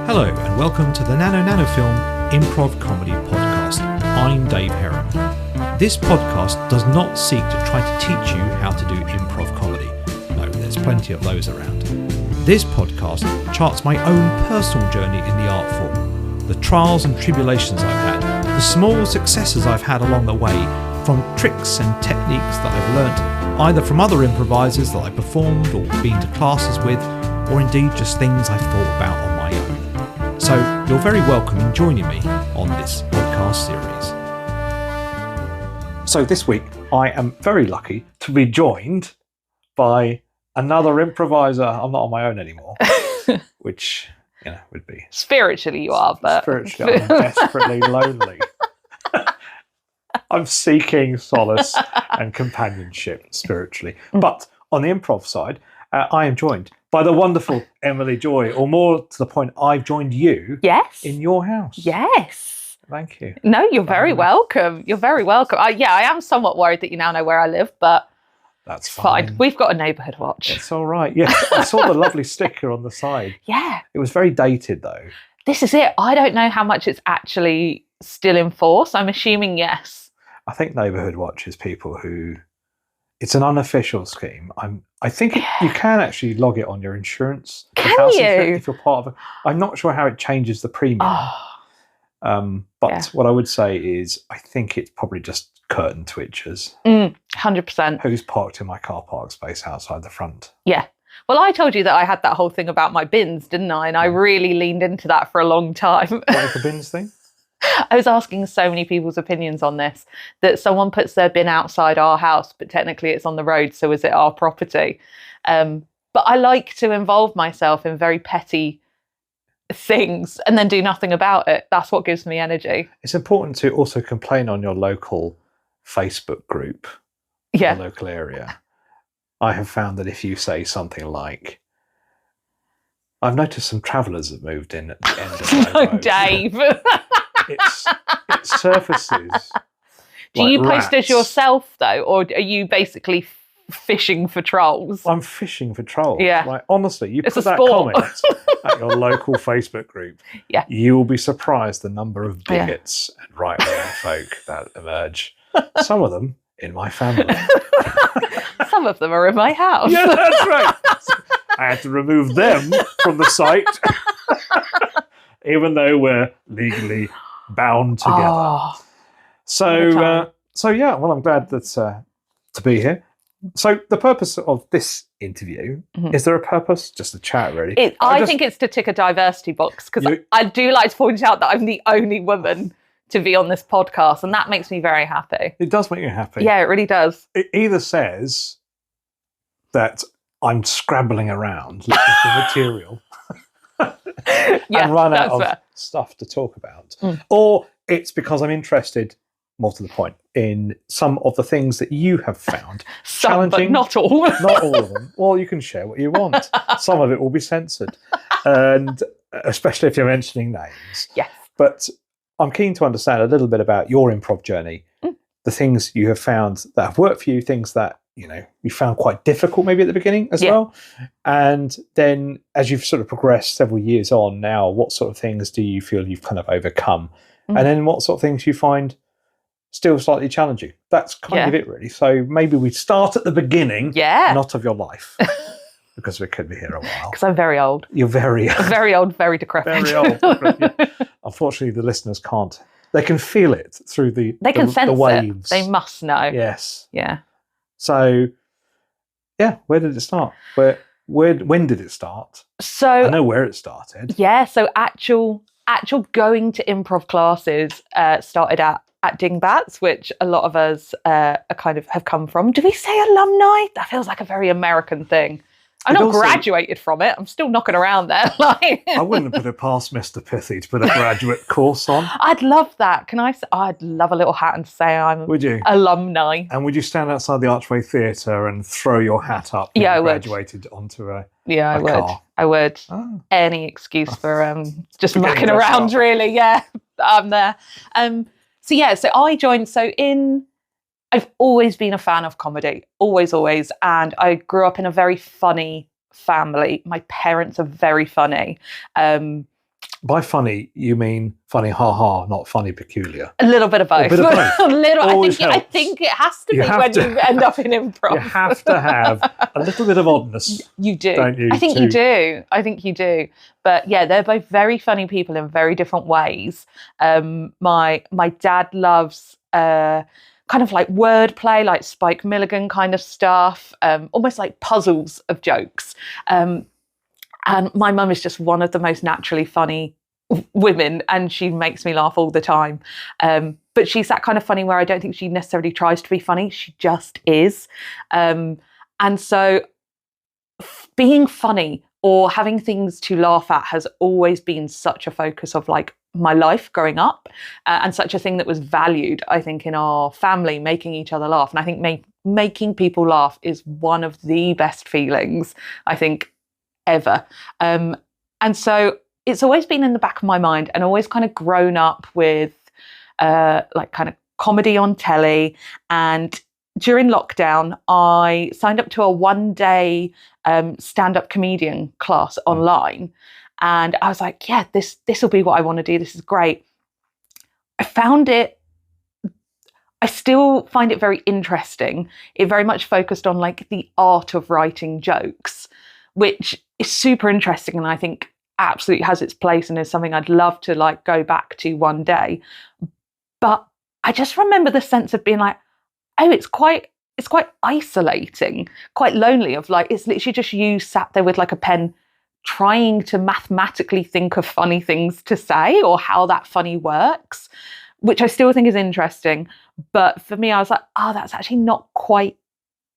Hello and welcome to the Nano Film Improv Comedy Podcast. I'm Dave Heron. This podcast does not seek to try to teach you how to do improv comedy. No, there's plenty of those around. This podcast charts my own personal journey in the art form, the trials and tribulations I've had, the small successes I've had along the way, from tricks and techniques that I've learnt, either from other improvisers that I've performed or been to classes with, or indeed just things I've thought about on my own. So you're very welcome in joining me on this podcast series. So this week I am very lucky to be joined by another improviser. I'm not on my own anymore, which would be spiritually you are, but spiritually I'm desperately lonely. I'm seeking solace and companionship spiritually. But on the improv side, I am joined by the wonderful Emily Joy, or more to the point, I've joined you in your house. Yes. Thank you. No, you're very welcome. You're very welcome. I am somewhat worried that you now know where I live, but that's fine. We've got a neighbourhood watch. It's all right. Yes, I saw the lovely sticker on the side. Yeah. It was very dated, though. This is it. I don't know how much it's actually still in force. I'm assuming yes. I think neighbourhood watch is people who... It's an unofficial scheme. I think you can actually log it on your insurance. Can you? If you're part of it. I'm not sure how it changes the premium. But what I would say is I think it's probably just curtain twitchers. 100%. Who's parked in my car park space outside the front. Yeah. Well, I told you that I had that whole thing about my bins, didn't I? And I really leaned into that for a long time. What was the bins thing? I was asking so many people's opinions on this, that someone puts their bin outside our house, but technically it's on the road, so is it our property? But I like to involve myself in very petty things and then do nothing about it. That's what gives me energy. It's important to also complain on your local Facebook group, your local area. I have found that if you say something like, I've noticed some travellers have moved in at the end of my road. Dave. It surfaces. Do you post as yourself though, or are you basically fishing for trolls? I'm fishing for trolls. Yeah. Like, honestly, you it's put that comment at your local Facebook group. Yeah. You will be surprised the number of bigots and right-wing folk that emerge. Some of them in my family. Some of them are in my house. Yeah, that's right. I had to remove them from the site. Even though we're legally bound together. Oh, So yeah, well, I'm glad that to be here. So the purpose of this interview, is there a purpose? Just a chat, really? I think it's to tick a diversity box, because I do like to point out that I'm the only woman to be on this podcast, and that makes me very happy. It does make you happy. Yeah, it really does. It either says that I'm scrabbling around looking for material and run out of stuff to talk about. Or it's because I'm interested, more to the point, in some of the things that you have found challenging. But not all. Not all of them. Well, you can share what you want. Some of it will be censored, and especially if you're mentioning names. Yes. But I'm keen to understand a little bit about your improv journey, the things you have found that have worked for you, things that you found quite difficult maybe at the beginning as well. And then as you've sort of progressed several years on now, what sort of things do you feel you've kind of overcome? And then what sort of things you find still slightly challenging? That's kind of it, really. So maybe we start at the beginning, not of your life, because we could be here a while. Because I'm very old. You're very old, very decrepit. Very old. Unfortunately, the listeners can't. They can feel it through the sense waves. They must know. Yes. Yeah. So, where did it start? When did it start? So I know where it started. Yeah, so actual going to improv classes started at Dingbats, which a lot of us are kind of have come from. Do we say alumni? That feels like a very American thing. I'm not graduated from it. I'm still knocking around there. I wouldn't put it past Mr. Pithy to put a graduate course on. I'd love that. Can I say, I'd love a little hat and say I'm alumni. And would you stand outside the Archway Theatre and throw your hat up? Yeah, I would. Graduated onto a I would. car? I would. Oh. Any excuse for just mucking around, really. Yeah, I'm there. So I joined. I've always been a fan of comedy, always. And I grew up in a very funny family. My parents are very funny. By funny, you mean funny ha-ha, not funny peculiar. A little bit of both. A bit of both. A little. Always I helps. think it has to You be have when to- you end up in improv. You have to have a little bit of oddness. You do. Don't you? I think you do. I think you do. But yeah, they're both very funny people in very different ways. My dad loves kind of like wordplay, like Spike Milligan kind of stuff, almost like puzzles of jokes. And my mum is just one of the most naturally funny women, and she makes me laugh all the time. But she's that kind of funny where I don't think she necessarily tries to be funny. She just is. And so being funny or having things to laugh at has always been such a focus of like my life growing up, and such a thing that was valued, I think, in our family, making each other laugh. And I think making people laugh is one of the best feelings, I think, ever. And so it's always been in the back of my mind, and always kind of grown up with like kind of comedy on telly. And during lockdown, I signed up to a 1-day stand-up comedian class online. And I was like, yeah, this will be what I want to do. This is great. I still find it very interesting. It very much focused on like the art of writing jokes, which is super interesting, and I think absolutely has its place and is something I'd love to like go back to one day. But I just remember the sense of being like, oh, it's quite isolating, quite lonely, of like, it's literally just you sat there with like a pen trying to mathematically think of funny things to say or how that funny works, which I still think is interesting. But for me, I was like, oh, that's actually not quite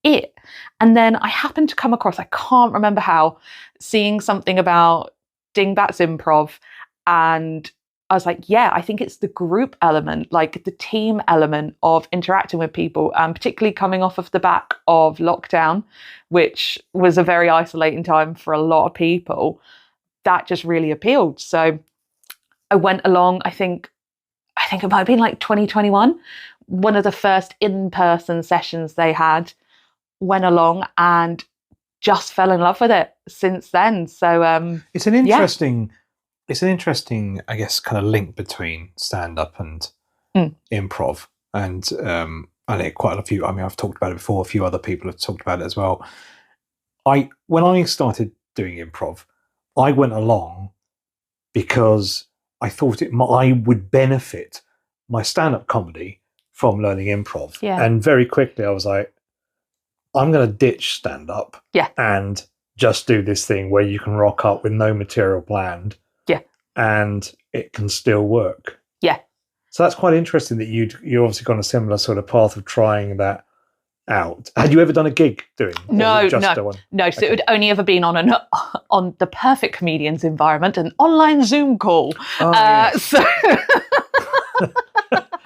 it. And then I happened to come across, I can't remember how, seeing something about Dingbats Improv, and I was like, yeah, I think it's the group element, like the team element of interacting with people, and particularly coming off of the back of lockdown, which was a very isolating time for a lot of people. That just really appealed. So I went along, I think it might have been like 2021, one of the first in-person sessions they had, went along and just fell in love with it since then. So it's an interesting, I guess, kind of link between stand-up and improv. And I know quite a few. I mean, I've talked about it before. A few other people have talked about it as well. When I started doing improv, I went along because I thought I would benefit my stand-up comedy from learning improv. Yeah. And very quickly, I was like, I'm going to ditch stand-up and just do this thing where you can rock up with no material planned. Yeah. And it can still work. Yeah. So that's quite interesting that you're obviously gone a similar sort of path of trying that out. Had you ever done a gig doing? No. So Okay. it would only ever been on the perfect comedians environment, an online Zoom call. Oh, yes. So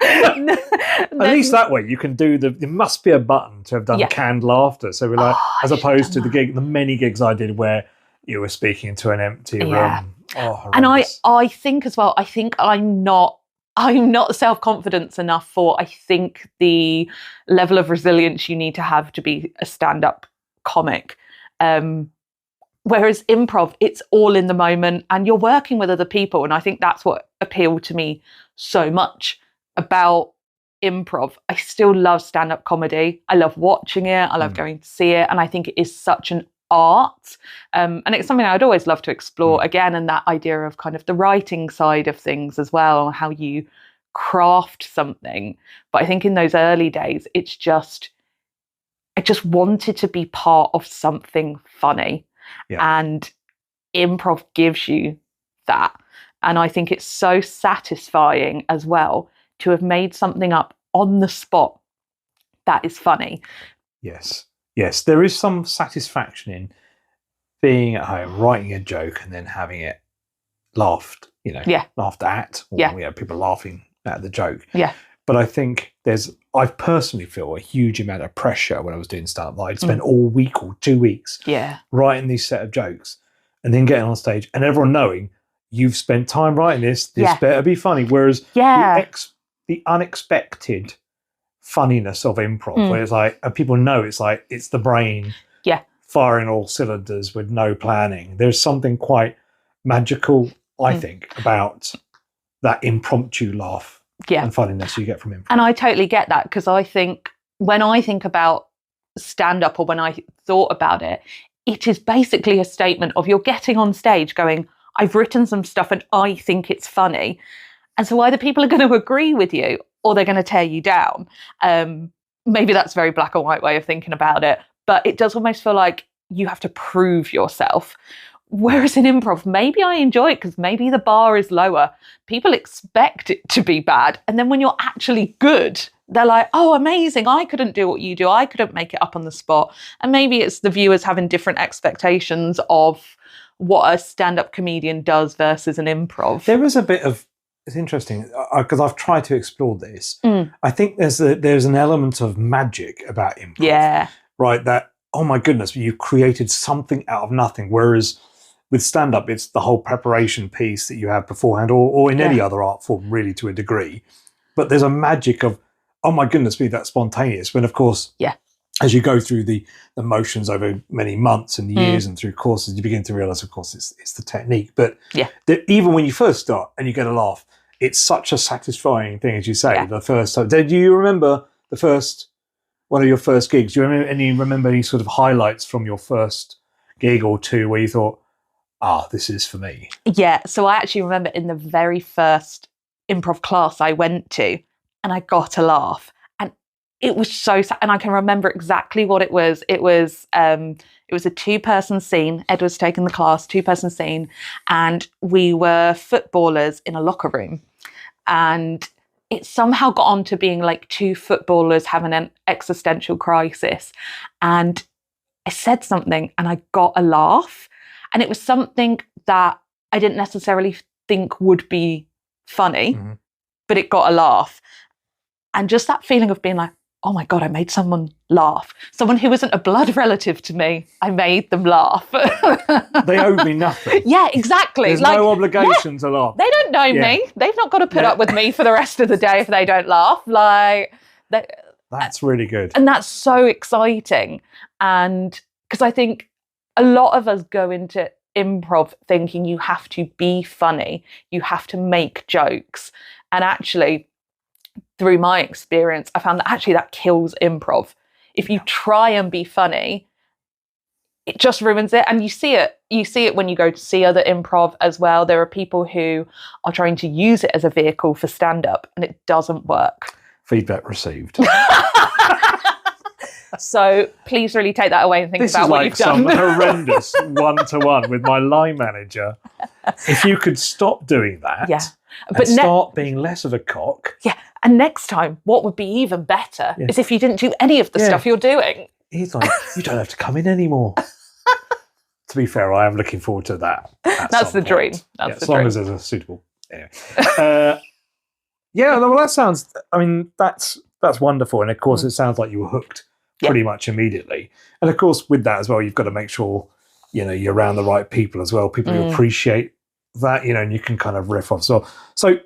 At least that way you can do there must be a button to have done canned laughter. So we're like, as opposed to the many gigs I did where you were speaking to an empty room. Oh, and horrendous. I think as well, I think I'm not self-confident enough for, I think, the level of resilience you need to have to be a stand-up comic. Whereas improv, it's all in the moment and you're working with other people. And I think that's what appealed to me so much about improv. I still love stand-up comedy. I love watching it. I love going to see it. And I think it is such an art. And it's something I'd always love to explore again. And that idea of kind of the writing side of things as well, how you craft something. But I think in those early days, I just wanted to be part of something funny. Yeah. And improv gives you that. And I think it's so satisfying as well to have made something up on the spot that is funny. Yes, there is some satisfaction in being at home, writing a joke and then having it laughed at, or people laughing at the joke. Yeah. But I think I personally feel a huge amount of pressure when I was doing stand-up. I'd spend all week or 2 weeks writing these set of jokes and then getting on stage and everyone knowing you've spent time writing this better be funny. Whereas the unexpected funniness of improv, where it's like, people know it's like, it's the brain firing all cylinders with no planning. There's something quite magical I think, about that impromptu laugh and funniness you get from improv. And I totally get that, because I think when I think about stand-up, or when I thought about it, it is basically a statement of you're getting on stage going, I've written some stuff and I think it's funny. And so either people are going to agree with you or they're going to tear you down. Maybe that's a very black and white way of thinking about it, but it does almost feel like you have to prove yourself. Whereas in improv, maybe I enjoy it because maybe the bar is lower. People expect it to be bad. And then when you're actually good, they're like, oh, amazing. I couldn't do what you do. I couldn't make it up on the spot. And maybe it's the viewers having different expectations of what a stand-up comedian does versus an improv. There is a bit of, it's interesting because I've tried to explore this. I think there's an element of magic about improv. Yeah. Right. That, oh my goodness, you created something out of nothing. Whereas with stand-up, it's the whole preparation piece that you have beforehand, or in any other art form, really, to a degree. But there's a magic of, oh my goodness, be that spontaneous. When, of course, as you go through the motions over many months and years and through courses, you begin to realise, of course, it's the technique. But even when you first start and you get a laugh, it's such a satisfying thing, as you say, the first time. Do you remember one of your first gigs? Do you remember any sort of highlights from your first gig or two where you thought, this is for me? Yeah, so I actually remember in the very first improv class I went to, and I got a laugh, and it was so sad. And I can remember exactly what it was. It was a 2-person scene. Ed was taking the class, 2-person scene, and we were footballers in a locker room, and it somehow got on to being like 2 footballers having an existential crisis, and I said something and I got a laugh. And it was something that I didn't necessarily think would be funny, but it got a laugh. And just that feeling of being like, oh my God, I made someone laugh. Someone who isn't a blood relative to me, I made them laugh. They owe me nothing. Yeah, exactly. There's no obligation to laugh. They don't know me. They've not got to put up with me for the rest of the day if they don't laugh. That's really good. And that's so exciting. And because I think a lot of us go into improv thinking you have to be funny, you have to make jokes. And actually, through my experience, I found that actually that kills improv. If you try and be funny, it just ruins it. And you see it when you go to see other improv as well. There are people who are trying to use it as a vehicle for stand-up, and it doesn't work. Feedback received. So please really take that away and think about what you've done. This is like some horrendous one-to-one with my line manager. If you could stop doing that and start being less of a cock. Yeah, and next time, what would be even better is if you didn't do any of the stuff you're doing. He's like, you don't have to come in anymore. To be fair, I am looking forward to that. That's the dream. As long as there's a suitable. Anyway. Well, that sounds, that's wonderful. And of course, it sounds like you were hooked pretty much immediately. And of course, with that as well, you've got to make sure, you're around the right people as well, people who appreciate that, and you can kind of riff off. So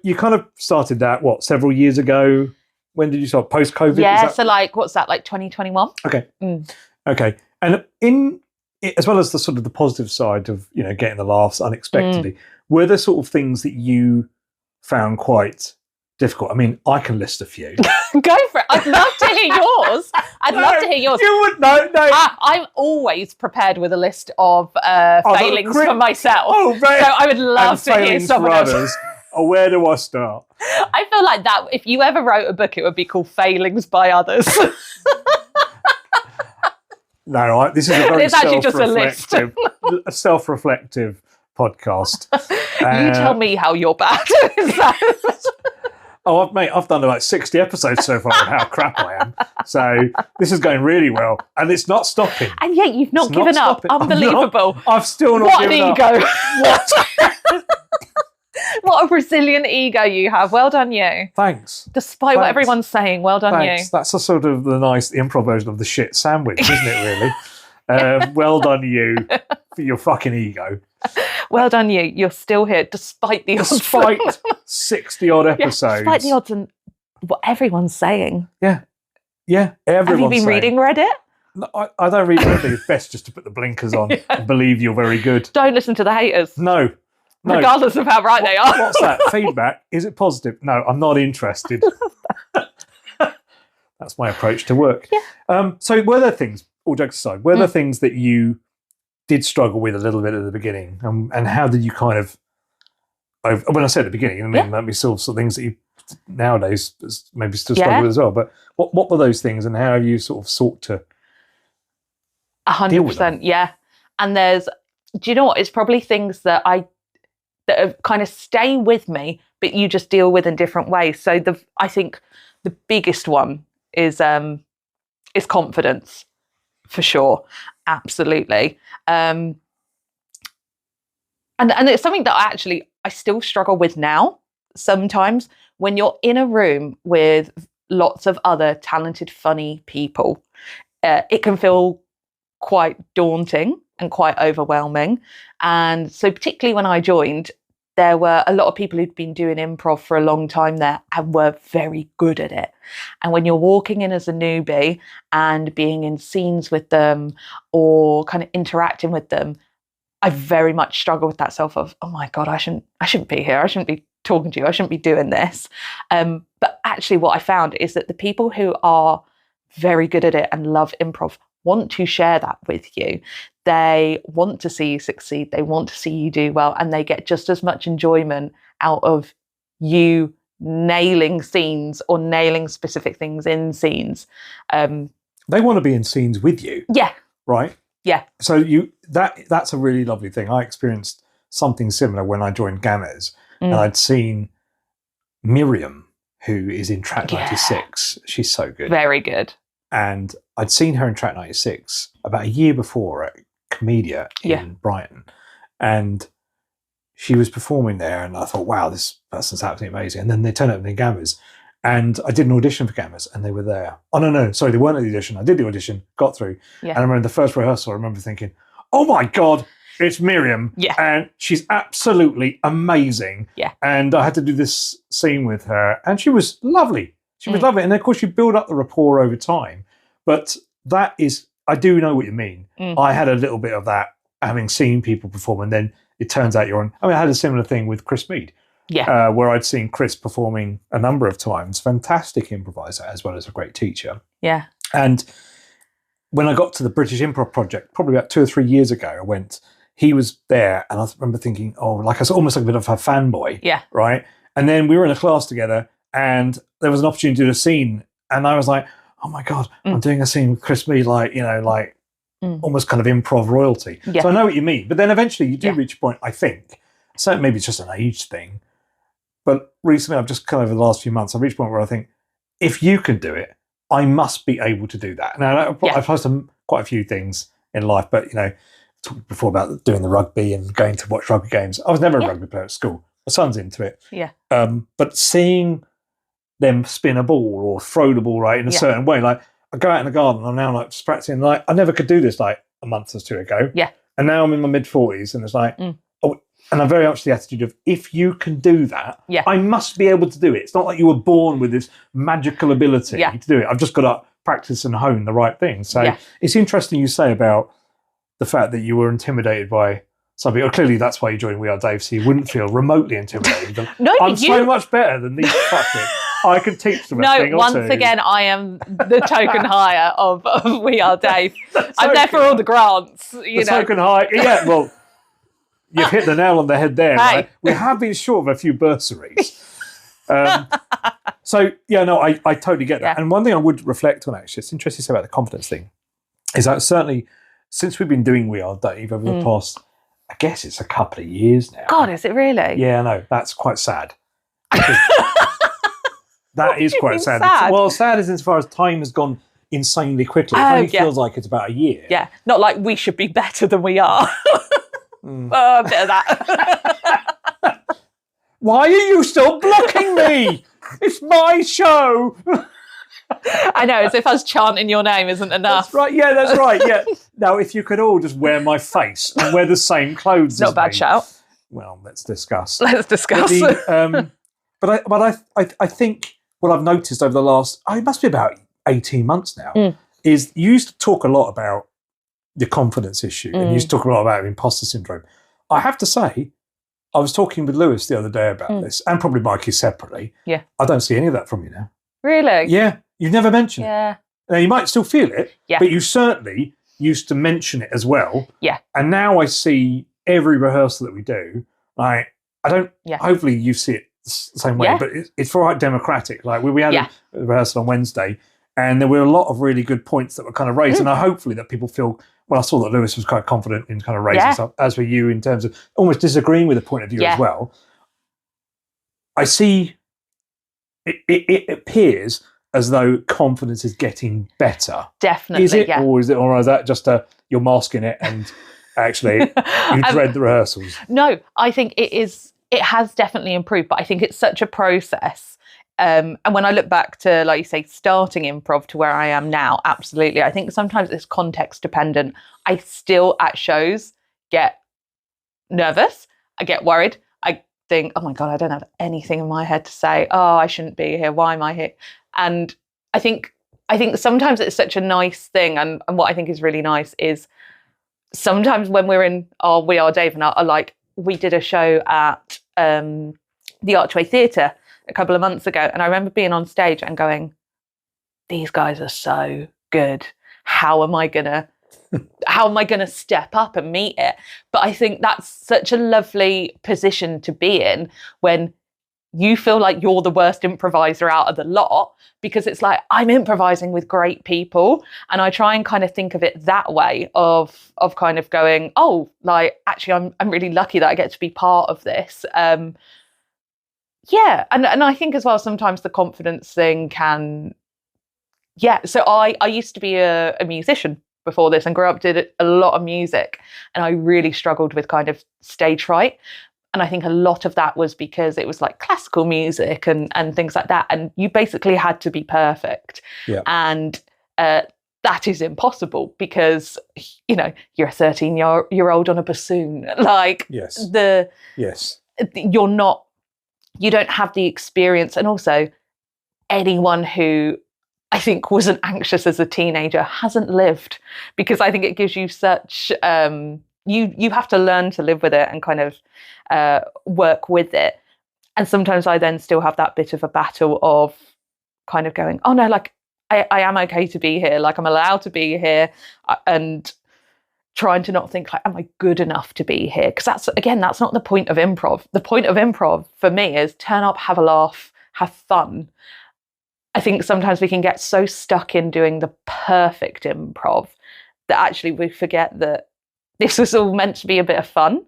you kind of started that, several years ago? When did you start? Post-COVID? Yeah, so what's that, 2021? Okay. Okay. And as well as the sort of the positive side of, getting the laughs unexpectedly, were there sort of things that you found quite difficult? I can list a few. Go for it. I'd love to hear yours. Love to hear yours. You would no. I'm always prepared with a list of failings for myself. Oh, right. So I would love to hear someone else. Where do I start? I feel like that if you ever wrote a book, it would be called Failings by Others. No, this is a very self-reflective podcast. You tell me how you're bad. I've done about 60 episodes so far on how crap I am. So this is going really well, and it's not stopping. And yet you've not given up. Unbelievable. I've still not given up. What an ego. What a resilient ego you have. Well done, you. Thanks. Despite what everyone's saying, well done, you. That's a sort of the nice improv version of the shit sandwich, isn't it, really? Well done, you, for your fucking ego. Well done, you. You're still here, despite the odds. Despite 60-odd episodes. Despite the odds and what everyone's saying. Yeah. Everyone's Have you been reading Reddit? No, I don't read Reddit. It's best just to put the blinkers on and believe you're very good. Don't listen to the haters. No. No. regardless of how right they are. What's that? Feedback? Is it positive? No, I'm not interested. That's my approach to work. Yeah. So were there things, all jokes aside, were there things that you did struggle with a little bit at the beginning? And how did you kind of, when I say at the beginning, I mean, that be sort of things that you nowadays maybe still struggle with as well. But what were those things, and how have you sort of sought to 100%, yeah. And do you know what? It's probably things that are kind of stay with me, but you just deal with in different ways. So I think the biggest one is confidence, for sure, absolutely. And it's something that I still struggle with now. Sometimes when you're in a room with lots of other talented, funny people, it can feel quite daunting and quite overwhelming. And so particularly when I joined, there were a lot of people who'd been doing improv for a long time there and were very good at it. And when you're walking in as a newbie and being in scenes with them or kind of interacting with them, I very much struggle with that self of, oh my God, I shouldn't be here. I shouldn't be talking to you. I shouldn't be doing this. But actually what I found is that the people who are very good at it and love improv want to share that with you. They want to see you succeed. They want to see you do well. And they get just as much enjoyment out of you nailing scenes or nailing specific things in scenes. They want to be in scenes with you. Yeah. Right? Yeah. So that's a really lovely thing. I experienced something similar when I joined Gamers, and I'd seen Miriam, who is in Track 96. She's so good. Very good. And I'd seen her in Track 96 about a year before at Comedia in Brighton. And she was performing there, and I thought, wow, this person's absolutely amazing. And then they turned up in Gamers, and I did an audition for Gamers, and they were there. Oh, no, sorry, they weren't at the audition. I did the audition, got through. Yeah. And I remember the first rehearsal, I remember thinking, oh my God, it's Miriam. Yeah. And she's absolutely amazing. Yeah. And I had to do this scene with her, and she was lovely. She was lovely. And of course, you build up the rapport over time. But that is, I do know what you mean. I had a little bit of that, having seen people perform, and then it turns out I had a similar thing with Chris Mead. Yeah. Where I'd seen Chris performing a number of times, fantastic improviser as well as a great teacher. Yeah. And when I got to the British Improv Project, probably about 2 or 3 years ago, he was there, and I remember thinking, oh, like I was almost like a bit of a fanboy. Yeah. Right? And then we were in a class together, and there was an opportunity to do a scene, and I was like, oh my God, I'm doing a scene with Chris Mead, almost kind of improv royalty. Yeah. So I know what you mean. But then eventually you do reach a point, I think, so maybe it's just an age thing, but recently I've just kind of, over the last few months, I've reached a point where I think, if you can do it, I must be able to do that. Now, I've posted quite a few things in life, but, talked before about doing the rugby and going to watch rugby games. I was never a rugby player at school. My son's into it. Yeah. But seeing them spin a ball or throw the ball in a certain way, like I go out in the garden, I'm now just practicing, I never could do this a month or two ago. Yeah. And now I'm in my mid-40s, and it's and I'm very much the attitude of, if you can do that, I must be able to do it. It's not like you were born with this magical ability to do it. I've just got to practice and hone the right things. So it's interesting you say about the fact that you were intimidated by something. Or clearly that's why you joined We Are Dave, so you wouldn't feel remotely intimidated. I'm so much better than these fuckers. I can teach them a thing or two. Once again, I am the token hire of We Are Dave. I'm there for all the grants. Token hire. Yeah, well, you've hit the nail on the head there. Hey. Right? We have been short of a few bursaries. I totally get that. Yeah. And one thing I would reflect on, actually, it's interesting to say about the confidence thing, is that certainly since we've been doing We Are Dave over the past, I guess it's a couple of years now. God, is it really? Yeah, I know. That's quite sad. That is quite sad. Sad? Well, sad is as far as time has gone insanely quickly. It only feels like it's about a year. Yeah, not like we should be better than we are. A bit of that. Why are you still blocking me? It's my show. I know, as if us chanting your name isn't enough. That's right. Yeah, that's right. Yeah. Now, if you could all just wear my face and wear the same clothes as me. Not a bad shout. Well, let's discuss. But I think what I've noticed over the last, it must be about 18 months now, is you used to talk a lot about the confidence issue, and you used to talk a lot about imposter syndrome. I have to say, I was talking with Lewis the other day about this, and probably Mikey separately. Yeah. I don't see any of that from you now. Really? Yeah. You've never mentioned it. Now, you might still feel it, yeah. but you certainly used to mention it as well. Yeah. And now I see every rehearsal that we do, I don't, hopefully you see it the same way, but it's quite democratic. Like we had a rehearsal on Wednesday, and there were a lot of really good points that were kind of raised, and hopefully that people feel, well, I saw that Lewis was quite confident in kind of raising stuff, as were you, in terms of almost disagreeing with the point of view as well. I see it appears as though confidence is getting better. Definitely, is it, or is that just you're masking it and actually you dread the rehearsals? No, I think it is. It has definitely improved, but I think it's such a process. And when I look back to, like you say, starting improv to where I am now, absolutely. I think sometimes it's context dependent. I still at shows get nervous. I get worried. I think, oh my God, I don't have anything in my head to say. Oh, I shouldn't be here. Why am I here? And I think sometimes it's such a nice thing. And what I think is really nice is sometimes when we're in We Are Dave and I are like, we did a show at the Archway Theatre a couple of months ago, and I remember being on stage and going, these guys are so good. How am I gonna step up and meet it? But I think that's such a lovely position to be in when you feel like you're the worst improviser out of the lot, because it's like, I'm improvising with great people. And I try and kind of think of it that way of kind of going, oh, like, actually, I'm really lucky that I get to be part of this. And I think as well, sometimes the confidence thing can, so I used to be a musician before this and grew up, did a lot of music, and I really struggled with kind of stage fright. And I think a lot of that was because it was like classical music and things like that. And you basically had to be perfect. Yeah. And that is impossible because, you know, you're a 13-year-old on a bassoon. Like, you don't have the experience. And also anyone who I think wasn't anxious as a teenager hasn't lived, because I think it gives you such, you have to learn to live with it and kind of work with it. And sometimes I then still have that bit of a battle of kind of going, oh no, like I am okay to be here, like I'm allowed to be here, and trying to not think like, am I good enough to be here? Because that's not the point of improv. The point of improv for me is turn up, have a laugh, have fun. I think sometimes we can get so stuck in doing the perfect improv that actually we forget that this was all meant to be a bit of fun.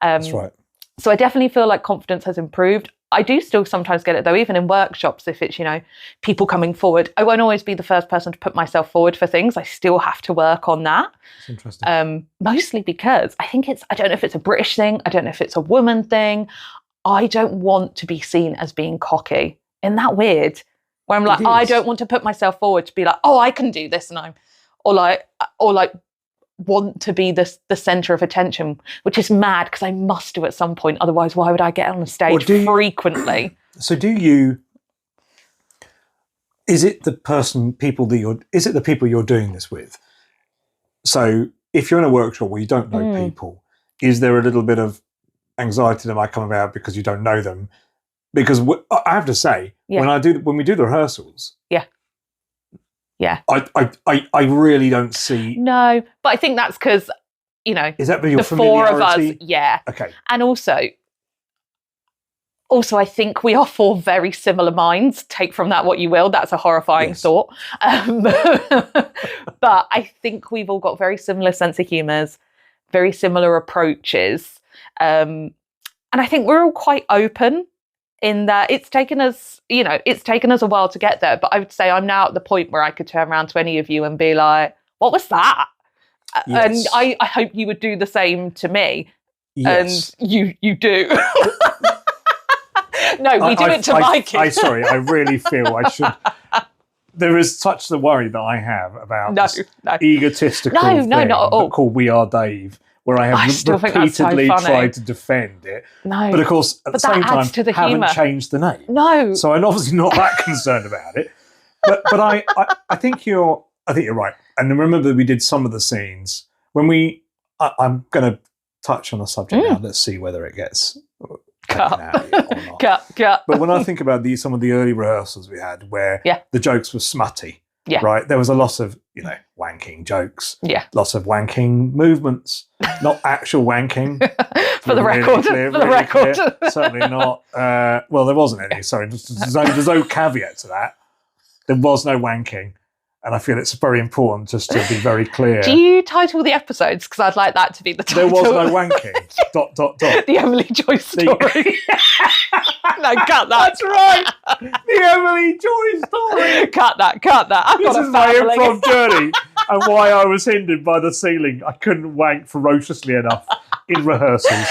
That's right. So I definitely feel like confidence has improved. I do still sometimes get it though, even in workshops, if it's, you know, people coming forward. I won't always be the first person to put myself forward for things. I still have to work on that. That's interesting. Mostly because I don't know if it's a British thing. I don't know if it's a woman thing. I don't want to be seen as being cocky. Isn't that weird? Where I'm like, I don't want to put myself forward to be like, oh, I can do this, and or like want to be the center of attention, which is mad because I must do at some point. Otherwise, why would I get on a stage frequently? So is it the people you're doing this with? So if you're in a workshop where you don't know people, is there a little bit of anxiety that might come about because you don't know them? Because I have to say, when we do the rehearsals, I really don't see. No, but I think that's because, you know, is that your the four of us? Yeah. Okay. And also, I think we are four very similar minds. Take from that what you will. That's a horrifying thought. But I think we've all got very similar sense of humours, very similar approaches, and I think we're all quite open. In that it's taken us a while to get there, but I would say I'm now at the point where I could turn around to any of you and be like, what was that? Yes. And I hope you would do the same to me. Yes. And you do. No, we do it to Mikey. Sorry, I really feel I should. There is such the worry that I have about this egotistical thing not at all. called We Are Dave, where I have repeatedly tried to defend it. No, but of course, at the same time, haven't changed the name. No. So I'm obviously not that concerned about it. But I think you're right. And remember that we did some of the scenes when I'm going to touch on the subject now. Let's see whether it gets Cut. But when I think about some of the early rehearsals we had where the jokes were smutty, right? There was a lot of, wanking jokes. Yeah. Lots of wanking movements, not actual wanking. For the record. Certainly not. Well, there wasn't any. Sorry, there's no caveat to that. There was no wanking. And I feel it's very important just to be very clear. Do you title the episodes? Because I'd like that to be the title. There was no wanking. ... The Emily Joyce story. No, cut that. That's right. The Emily Joyce story. Cut that. This is my improv journey and why I was hindered by the ceiling. I couldn't wank ferociously enough in rehearsals.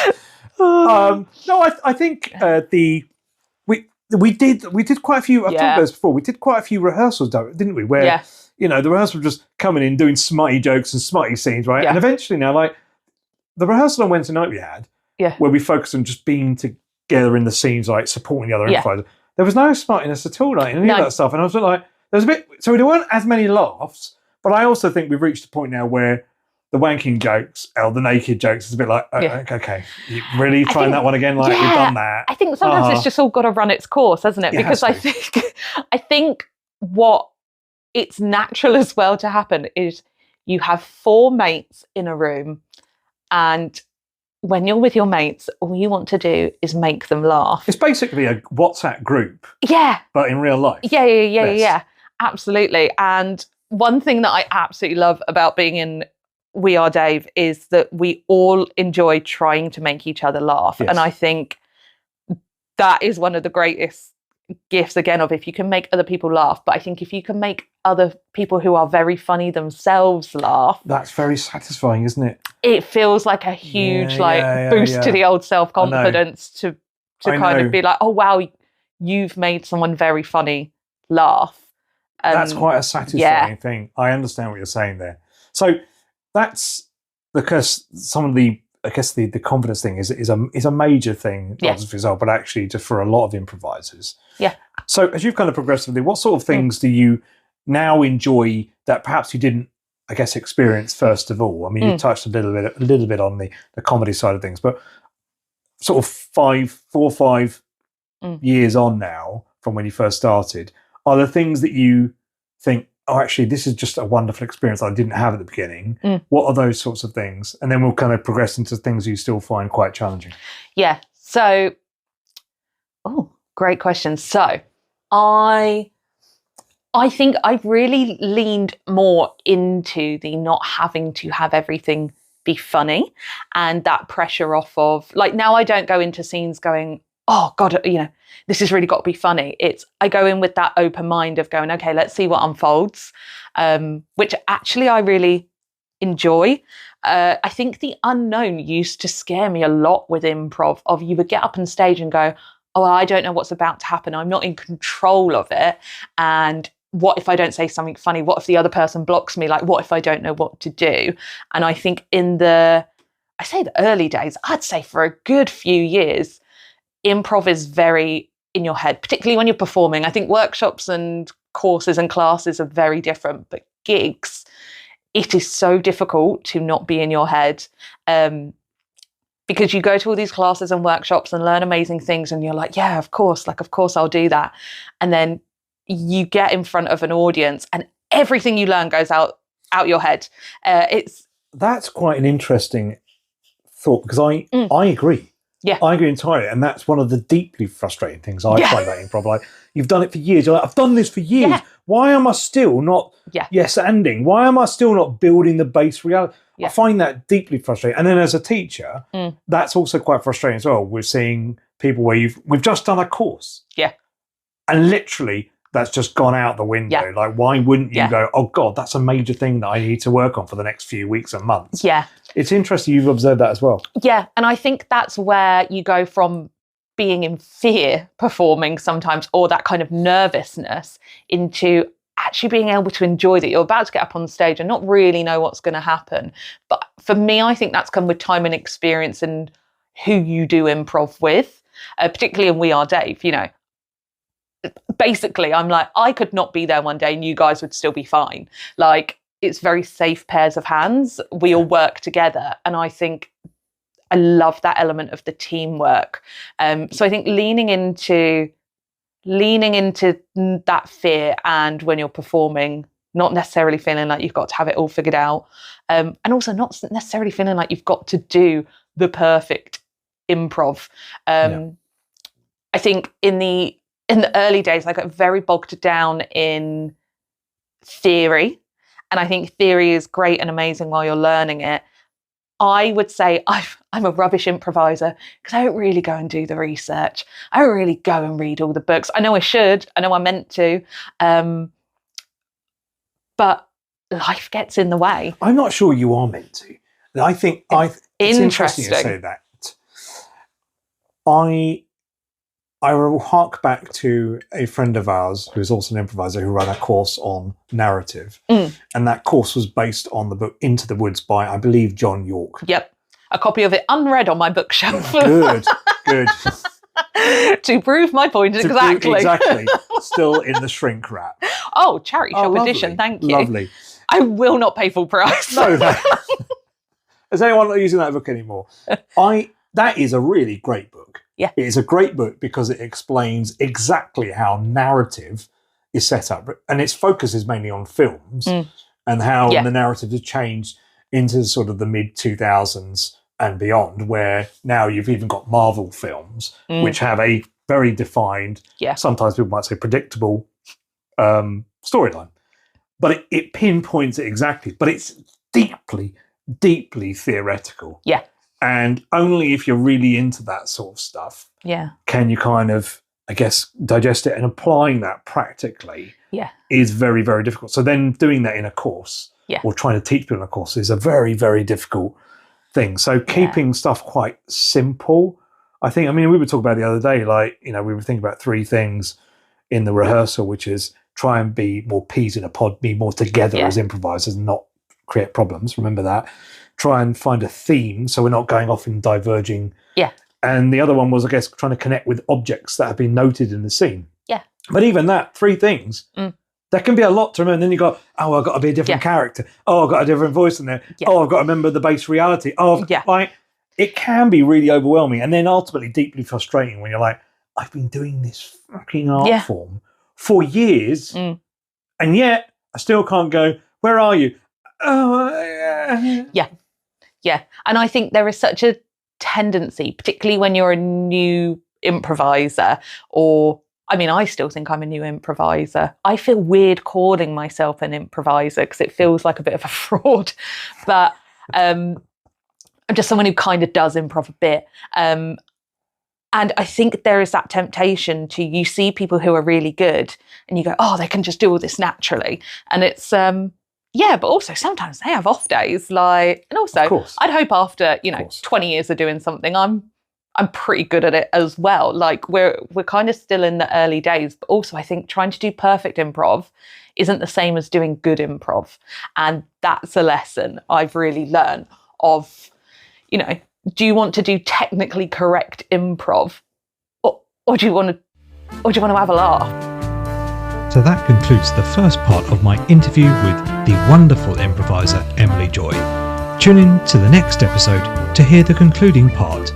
No, I think we did quite a few. I've talked about this before. We did quite a few rehearsals, didn't we? Where the rehearsal was just coming in, doing smutty jokes and smutty scenes, right? And eventually now, like the rehearsal on Wednesday night we had, where we focused on just being together in the scenes, like supporting the other improvisers. There was no smuttiness at all, like any of that stuff. And I was like, there's a bit. So there weren't as many laughs, but I also think we've reached a point now where the wanking jokes, or the naked jokes, is a bit like, okay, you really trying that one again? Like, we've done that. I think sometimes it's just all got to run its course, hasn't it? Because I think what it's natural as well to happen is you have 4 mates in a room, and when you're with your mates, all you want to do is make them laugh. It's basically a WhatsApp group. Yeah. But in real life. Yeah. Absolutely. And one thing that I absolutely love about being in We Are Dave is that we all enjoy trying to make each other laugh. Yes. And I think that is one of the greatest gifts, again, of if you can make other people laugh. But I think if you can make other people who are very funny themselves laugh, that's very satisfying, isn't it? It feels like a huge boost to the old self-confidence to kind of be like, oh, wow, you've made someone very funny laugh. That's quite a satisfying thing. I understand what you're saying there. So that's because some of the, I guess the confidence thing is a major thing, not just for yourself, but actually just for a lot of improvisers. Yeah. So as you've kind of progressively, what sort of things do you now enjoy that perhaps you didn't, I guess, experience first of all? I mean, you touched a little bit on the comedy side of things, but sort of 4 or 5 years on now from when you first started, are there things that you think, oh, actually, this is just a wonderful experience I didn't have at the beginning? What are those sorts of things? And then we'll kind of progress into things you still find quite challenging. Yeah. So, great question. So, I think I've really leaned more into the not having to have everything be funny and that pressure off of, like, now I don't go into scenes going, oh God, this has really got to be funny. I go in with that open mind of going, okay, let's see what unfolds, which actually I really enjoy. I think the unknown used to scare me a lot with improv, of you would get up on stage and go, oh, I don't know what's about to happen. I'm not in control of it. And what if I don't say something funny? What if the other person blocks me? Like, what if I don't know what to do? And I think the early days, I'd say for a good few years, improv is very in your head, particularly when you're performing. I think workshops and courses and classes are very different, but gigs, it is so difficult to not be in your head, because you go to all these classes and workshops and learn amazing things and you're like, yeah, of course I'll do that. And then you get in front of an audience and everything you learn goes out your head. That's quite an interesting thought, because I agree. Yeah, I agree entirely, and that's one of the deeply frustrating things I find about improv. Like, you've done it for years. You're like, I've done this for years. Yeah. Why am I still not yes-anding? Why am I still not building the base reality? Yeah. I find that deeply frustrating. And then as a teacher, that's also quite frustrating as well. We're seeing people where we've just done a course. Yeah. And literally that's just gone out the window. Yeah. Like, why wouldn't you go, oh God, that's a major thing that I need to work on for the next few weeks and months? Yeah. It's interesting you've observed that as well. Yeah. And I think that's where you go from being in fear performing sometimes, or that kind of nervousness, into actually being able to enjoy that you're about to get up on stage and not really know what's going to happen. But for me, I think that's come with time and experience and who you do improv with, particularly in We Are Dave. Basically, I'm like, I could not be there one day and you guys would still be fine. Like, it's very safe pairs of hands. We all work together. And I think I love that element of the teamwork. So I think leaning into that fear, and when you're performing, not necessarily feeling like you've got to have it all figured out, and also not necessarily feeling like you've got to do the perfect improv. I think in the early days, I got very bogged down in theory, and I think theory is great and amazing while you're learning it. I would say I'm a rubbish improviser because I don't really go and do the research. I don't really go and read all the books. I know I should. I know I'm meant to. But life gets in the way. I'm not sure you are meant to. I think it's interesting you say that. I will hark back to a friend of ours who's also an improviser who ran a course on narrative. And that course was based on the book Into the Woods by, I believe, John York. Yep. A copy of it unread on my bookshelf. Good. To prove my point, exactly. Exactly. Still in the shrink wrap. Oh, charity shop edition, thank you. Lovely. I will not pay full price. No. Is anyone not using that book anymore? That is a really great book. Yeah. It is a great book because it explains exactly how narrative is set up. And its focus is mainly on films and how the narrative has changed into sort of the mid-2000s and beyond, where now you've even got Marvel films, which have a very defined, sometimes people might say predictable storyline. But it pinpoints it exactly. But it's deeply, deeply theoretical. Yeah. And only if you're really into that sort of stuff can you kind of, I guess, digest it. And applying that practically is very, very difficult. So then doing that in a course or trying to teach people in a course is a very, very difficult thing. So keeping stuff quite simple, I think, I mean, we were talking about the other day, like, we were thinking about 3 things in the rehearsal, which is try and be more peas in a pod, be more together as improvisers and not create problems. Remember that. Try and find a theme so we're not going off in diverging. Yeah. And the other one was, I guess, trying to connect with objects that have been noted in the scene. Yeah. But even that, 3 things, that can be a lot to remember. And then you go, oh, I've got to be a different character. Oh, I've got a different voice in there. Yeah. Oh, I've got to remember the base reality. Oh, like, it can be really overwhelming and then ultimately deeply frustrating when you're like, I've been doing this fucking art form for years and yet I still can't go, where are you? Oh, yeah. And I think there is such a tendency, particularly when you're a new improviser, or, I mean, I still think I'm a new improviser. I feel weird calling myself an improviser because it feels like a bit of a fraud. But I'm just someone who kind of does improv a bit. And I think there is that temptation to, you see people who are really good and you go, oh, they can just do all this naturally. And it's, but also sometimes they have off days, like, and also I'd hope after, 20 years of doing something, I'm pretty good at it as well. Like we're kind of still in the early days, but also I think trying to do perfect improv isn't the same as doing good improv. And that's a lesson I've really learned of, do you want to do technically correct improv or do you want to have a laugh? So that concludes the first part of my interview with the wonderful improviser Emily Joy. Tune in to the next episode to hear the concluding part.